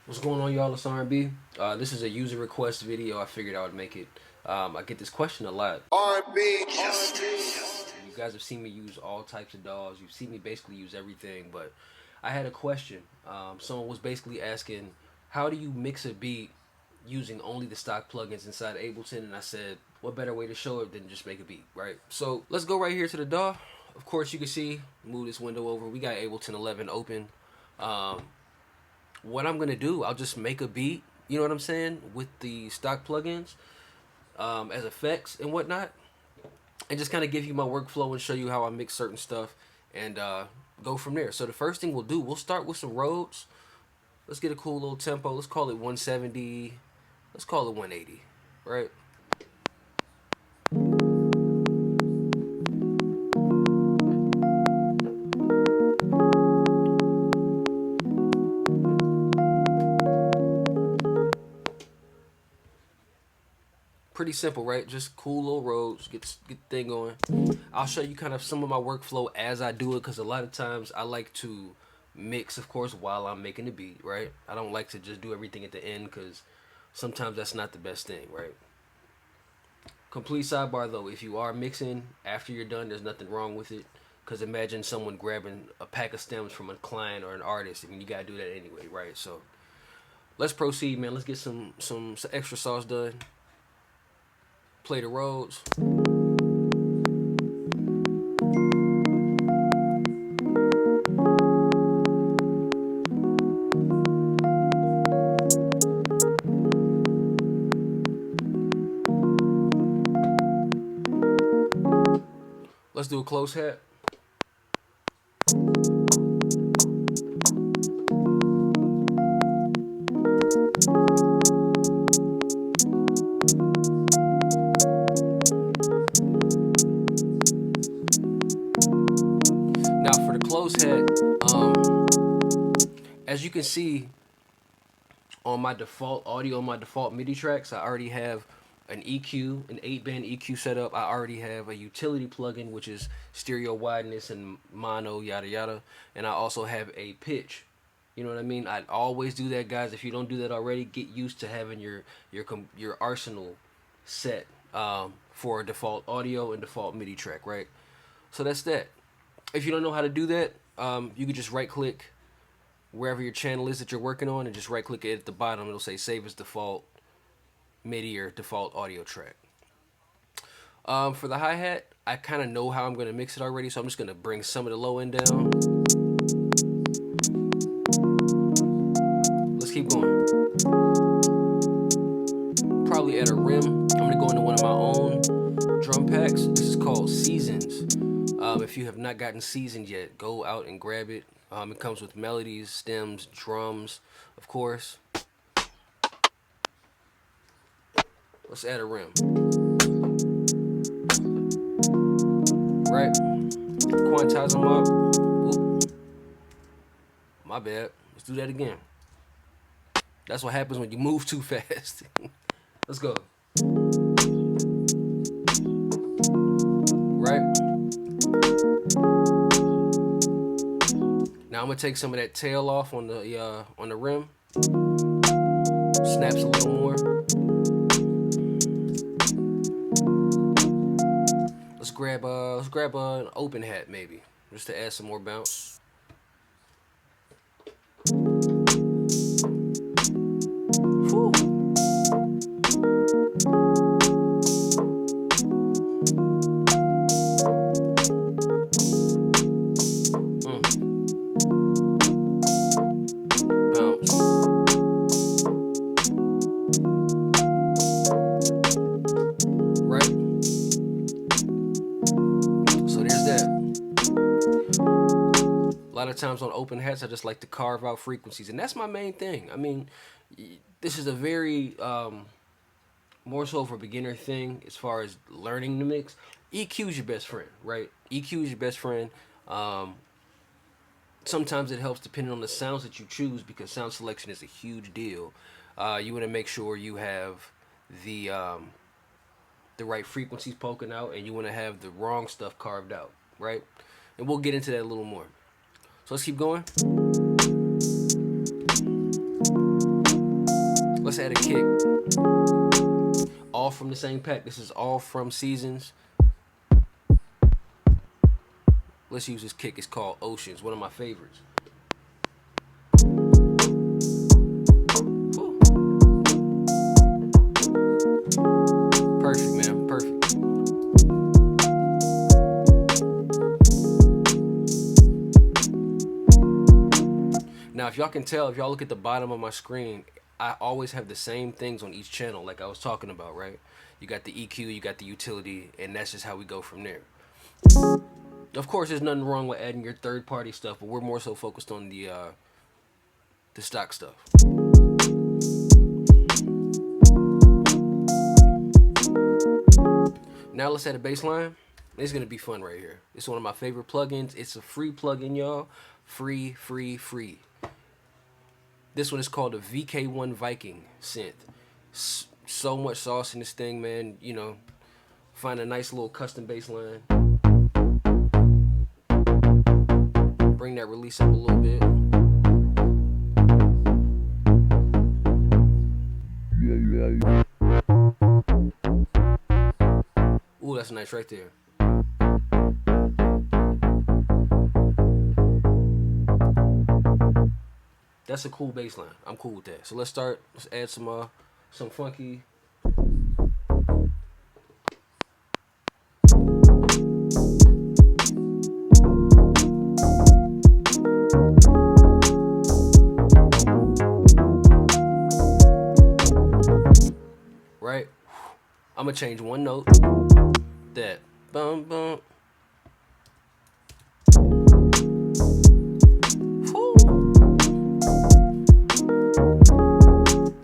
What's going on, y'all? It's RMB. This is a user request video. I figured I would make it. I get this question a lot. RMB Justize. You guys have seen me use all types of DAWs. You've seen me basically use everything, but I had a question. Someone was basically asking, how do you mix a beat using only the stock plugins inside Ableton? And I said, what better way to show it than just make a beat, right? So let's go right here to the DAW. Of course, you can see, move this window over. We got Ableton 11 open. What I'm gonna do, I'll just make a beat, you know what I'm saying, with the stock plugins as effects and whatnot, and just kind of give you my workflow and show you how I mix certain stuff and go from there. So the first thing we'll do, we'll start with some Rhodes. Let's get a cool little tempo. Let's call it 170. Let's call it 180, right? Pretty simple, right? Just cool little Rhodes, get the thing going. I'll show you kind of some of my workflow as I do it, because a lot of times I like to mix, of course, while I'm making the beat, right? I don't like to just do everything at the end, because sometimes that's not the best thing, right? Complete sidebar though, if you are mixing after you're done, there's nothing wrong with it, because imagine someone grabbing a pack of stems from a client or an artist. I mean, you gotta do that anyway, right? So let's proceed, man. Let's get some extra sauce done. Play the Rhodes. Let's do a close hat. Now for the close hat, as you can see on my default audio, on my default MIDI tracks, I already have an EQ, an 8-band EQ setup. I already have a utility plugin, which is stereo wideness and mono, yada yada. And I also have a pitch. You know what I mean? I'd always do that, guys. If you don't do that already, get used to having your arsenal set for a default audio and default MIDI track, right? So that's that. If you don't know how to do that, you can just right click wherever your channel is that you're working on and just right click it at the bottom. It'll say save as default MIDI or default audio track. For the hi-hat, I kind of know how I'm going to mix it already, so I'm just going to bring some of the low end down. Let's keep going. Probably at a rim, I'm going to go into one of my own drum packs. This is called Seasons. If you have not gotten Seasoned yet, go out and grab it. It comes with melodies, stems, drums, of course. Let's add a rim. Right? Quantize them up. Oop. My bad. Let's do that again. That's what happens when you move too fast. Let's go. Right? Now I'm gonna take some of that tail off on the rim. Snaps a little more. Let's grab an open hat maybe, just to add some more bounce. Whew. Bounce. Right? So there's that. A lot of times on open hats, I just like to carve out frequencies, and that's my main thing. I mean, this is a very more so for beginner thing as far as learning the mix. EQ is your best friend, right? EQ is your best friend. Sometimes it helps depending on the sounds that you choose, because sound selection is a huge deal. You want to make sure you have the right frequencies poking out, and you want to have the wrong stuff carved out, right? And we'll get into that a little more. So let's keep going. let's add a kick. All from the same pack. This is all from Seasons. Let's use this kick. It's called Oceans. One of my favorites. Whew. Perfect, man. Perfect. Now, if y'all can tell, if y'all look at the bottom of my screen, I always have the same things on each channel, like I was talking about, right? You got the EQ, you got the utility, and that's just how we go from there. Of course, there's nothing wrong with adding your third-party stuff, but we're more so focused on the stock stuff. Now let's add a bass line. It's gonna be fun right here. It's one of my favorite plugins. It's a free plugin, y'all. Free. This one is called a VK1 Viking synth. So much sauce in this thing, man. You know, find a nice little custom bass line. Bring that release up a little bit. Ooh, that's nice right there. That's a cool bass line. I'm cool with that. So let's start. Let's add some funky. Right? I'm gonna change one note. That bum bum.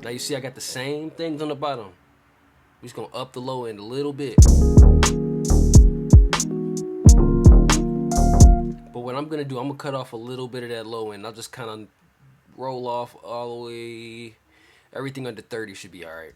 Now you see I got the same things on the bottom. We're just gonna up the low end a little bit. But what I'm gonna do, I'm gonna cut off a little bit of that low end. I'll just kind of roll off all the way. Everything under 30 should be alright.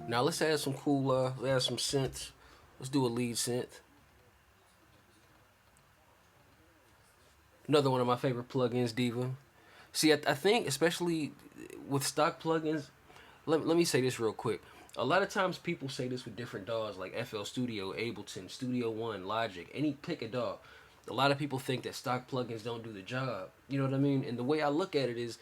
Now let's add some cool, let's add some synths. Let's do a lead synth. Another one of my favorite plugins, Diva. See, I think, especially with stock plugins, let me say this real quick. A lot of times people say this with different DAWs like FL Studio, Ableton, Studio One, Logic, pick a DAW. A lot of people think that stock plugins don't do the job. You know what I mean? And the way I look at it is,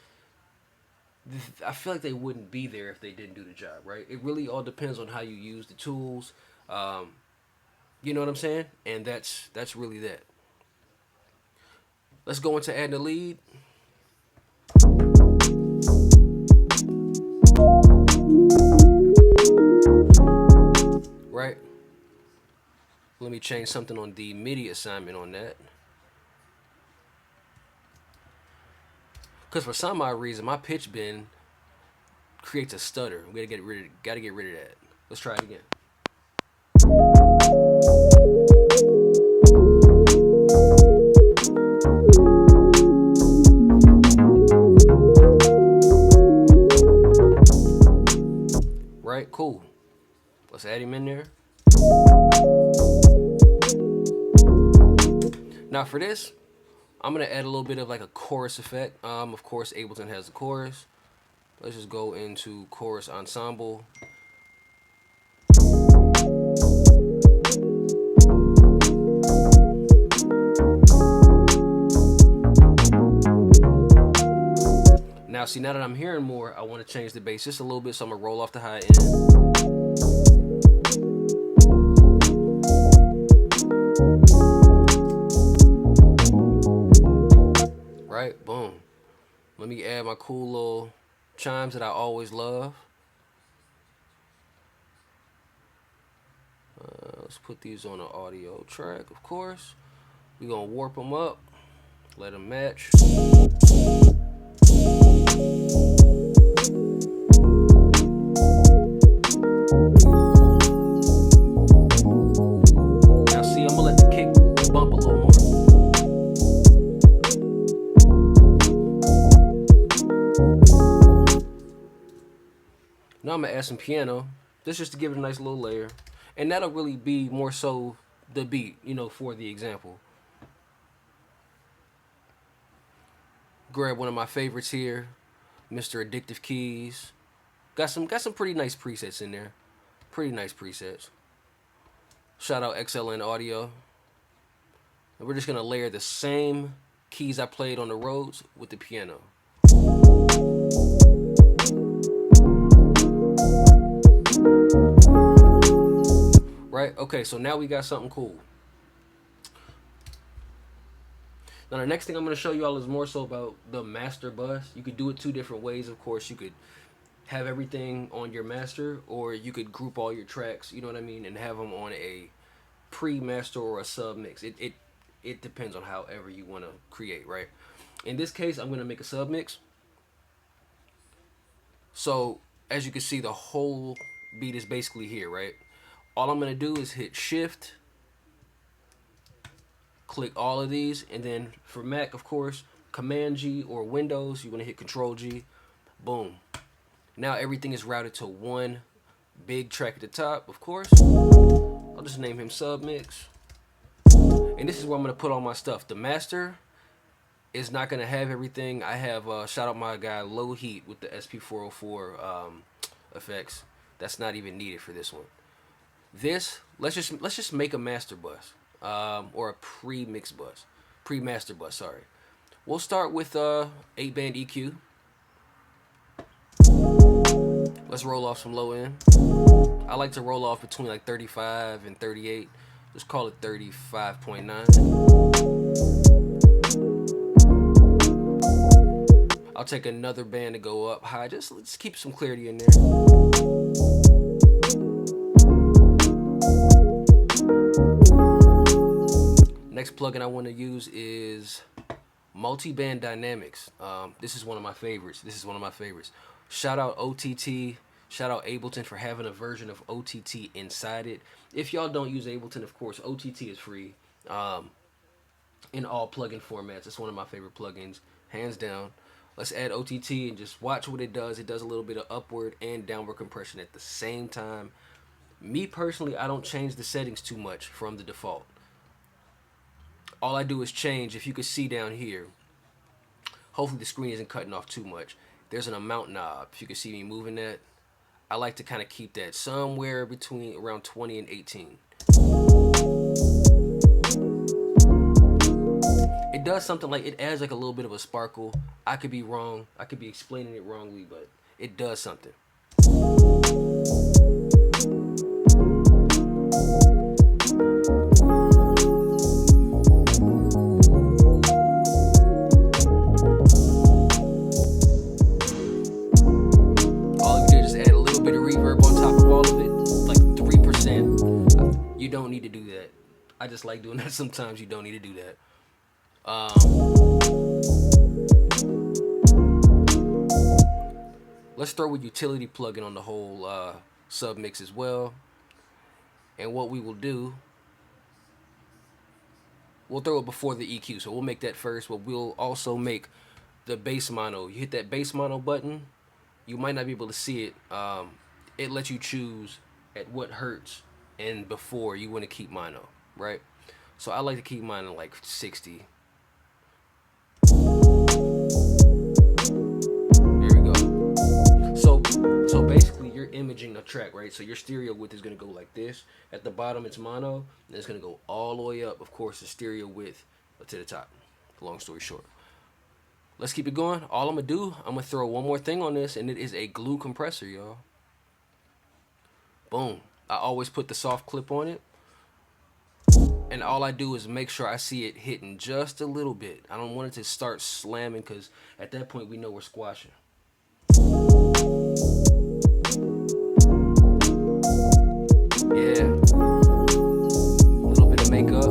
I feel like they wouldn't be there if they didn't do the job, right? It really all depends on how you use the tools. You know what I'm saying? And that's really that. Let's go into adding a lead. Right? Let me change something on the MIDI assignment on that. Because for some odd reason, my pitch bend creates a stutter. We gotta get rid of that. Let's try it again. Right, cool. Let's add him in there. Now for this, I'm gonna add a little bit of like a chorus effect. Of course, Ableton has the chorus. Let's just go into chorus ensemble. Now, see, now that I'm hearing more, I want to change the bass just a little bit, so I'm gonna roll off the high end. Right, boom. Let me add my cool little chimes that I always love. Let's put these on an audio track, of course. We're gonna warp them up, let them match. Now see, I'm gonna let the kick bump a little more. Now I'm gonna add some piano. This just to give it a nice little layer. And that'll really be more so the beat, you know, for the example. Grab one of my favorites here, Mr. Addictive Keys. Got some pretty nice presets in there. Pretty nice presets. Shout out XLN Audio. And we're just gonna layer the same keys I played on the Rhodes with the piano. Right? Okay, so now we got something cool. Now the next thing I'm going to show you all is more so about the master bus. You could do it two different ways, of course. You could have everything on your master, or you could group all your tracks, you know what I mean, and have them on a pre-master or a sub-mix. It depends on however you want to create, right? In this case, I'm going to make a sub-mix. So, as you can see, the whole beat is basically here, right? All I'm going to do is hit Shift, click all of these, and then for Mac, of course, Command G, or Windows, you want to hit Control G. Boom. Now everything is routed to one big track at the top, of course. I'll just name him Submix. And this is where I'm going to put all my stuff. The master is not going to have everything. I have, shout out my guy Low Heat with the SP404 effects. That's not even needed for this one. This, let's just make a master bus. Or a pre-mix bus. Pre-master bus, sorry. We'll start with 8-band EQ. Let's roll off some low end. I like to roll off between like 35 and 38. Let's call it 35.9. I'll take another band to go up high. Let's keep some clarity in there. Next plugin I want to use is Multiband Dynamics. This is one of my favorites. Shout out OTT. Shout out Ableton for having a version of OTT inside it. If y'all don't use Ableton, of course, OTT is free in all plugin formats. It's one of my favorite plugins, hands down. Let's add OTT and just watch what it does. It does a little bit of upward and downward compression at the same time. Me personally, I don't change the settings too much from the default. All I do is change, if you can see down here, hopefully the screen isn't cutting off too much. There's an amount knob. If you can see me moving that, I like to kind of keep that somewhere between around 20 and 18. It does something like, it adds like a little bit of a sparkle. I could be wrong. I could be explaining it wrongly, but it does something. You don't need to do that. I just like doing that sometimes. You don't need to do that. Let's throw a utility plugin on the whole sub mix as well. And what we will do, we'll throw it before the EQ. So we'll make that first, but we'll also make the bass mono. You hit that bass mono button, you might not be able to see it. It lets you choose at what hertz and before you want to keep mono, right? So I like to keep mine at like 60. Here we go. So basically you're imaging a track, right? So your stereo width is going to go like this. At the bottom it's mono, and it's going to go all the way up, of course, the stereo width to the top. Long story short. Let's keep it going. All I'm going to do, I'm going to throw one more thing on this, and it is a glue compressor, y'all. Boom. I always put the soft clip on it. And all I do is make sure I see it hitting just a little bit. I don't want it to start slamming, because at that point we know we're squashing. Yeah. A little bit of makeup.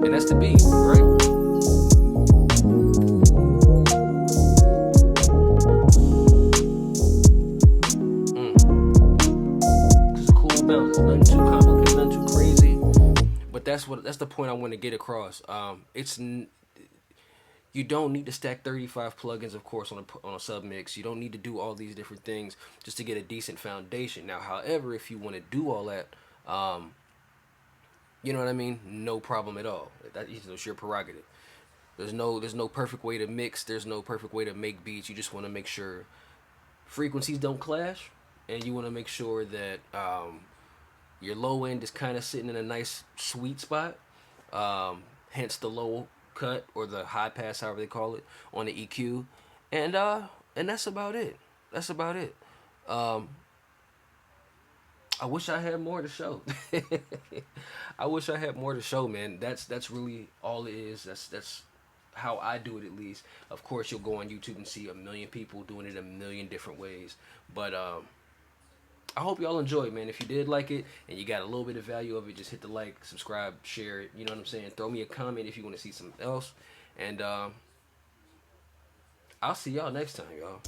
And that's the beat, right? That's the point I want to get across. You You don't need to stack 35 plugins, of course, on a sub mix. You don't need to do all these different things just to get a decent foundation. Now, however, if you want to do all that, um, you know what I mean? No problem at all. It's your prerogative. There's no perfect way to mix. There's no perfect way to make beats. You just want to make sure frequencies don't clash, and you want to make sure that your low end is kind of sitting in a nice sweet spot. Hence the low cut or the high pass, however they call it, on the EQ, and that's about it. That's about it. Um, I wish I had more to show. I wish I had more to show, man. That's really all it is. That's how I do it, at least. Of course, you'll go on YouTube and see a million people doing it a million different ways. But I hope y'all enjoyed, man. If you did like it and you got a little bit of value of it, just hit the like, subscribe, share it. You know what I'm saying? Throw me a comment if you want to see something else. And I'll see y'all next time, y'all.